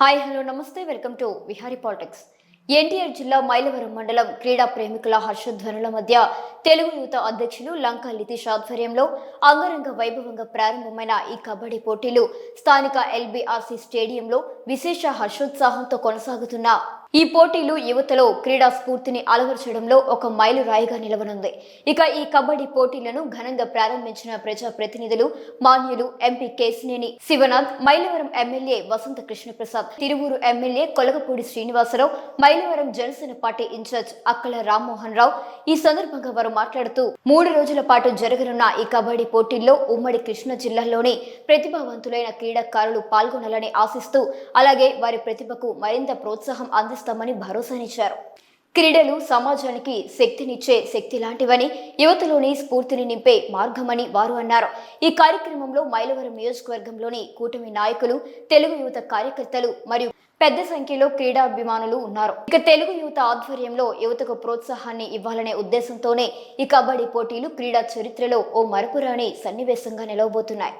Hi hello నమస్తే welcome to Vihari politics. NTR జిల్లా మైలవరం మండలం క్రీడా ప్రేమికుల హర్షధ్వనుల మధ్య తెలుగు యువత అధ్యక్షులు లంకా లితీష్ ఆధ్వర్యంలో అంగరంగ వైభవంగా ప్రారంభమైన ఈ కబడ్డీ పోటీలు స్థానిక ఎల్బీఆర్సీ స్టేడియంలో విశేష హర్షోత్సాహంతో కొనసాగుతున్న ఈ పోటీలు యువతలో క్రీడా స్ఫూర్తిని అలవర్చడంలో ఒక మైలురాయిగా నిలవనుంది. ఇక ఈ కబడ్డీ పోటీలను ఘనంగా ప్రారంభించిన ప్రజా ప్రతినిధులు మాన్యులు MP Kesineni Sivanath, Mylavaram MLA Vasantha Krishnaprasad, Tiruvuru MLA Kolagapudi Srinivasarao, Mylavaram Janasena party in charge Akkala Rammohan రావు. ఈ సందర్భంగా వారు మాట్లాడుతూ 3 రోజుల పాటు జరగనున్న ఈ కబడ్డీ పోటీల్లో ఉమ్మడి కృష్ణా జిల్లాలోని ప్రతిభావంతులైన క్రీడాకారులు పాల్గొనాలని ఆశిస్తూ, అలాగే వారి ప్రతిభకు మరింత ప్రోత్సాహం అందిస్తామని భరోసానిచ్చారు. క్రీడలు సమాజానికి శక్తినిచ్చే శక్తి లాంటివని, యువతలోని స్ఫూర్తిని నింపే మార్గమని వారు అన్నారు. ఈ కార్యక్రమంలో మైలవరం నియోజకవర్గంలోని కూటమి నాయకులు, తెలుగు యువత కార్యకర్తలు మరియు పెద్ద సంఖ్యలో క్రీడాభిమానులు ఉన్నారు. ఇక తెలుగు యువత ఆధ్వర్యంలో యువతకు ప్రోత్సాహాన్ని ఇవ్వాలనే ఉద్దేశంతోనే ఈ కబడ్డీ పోటీలు క్రీడా చరిత్రలో ఓ మరపురాని సన్నివేశంగా నిలవబోతున్నాయి.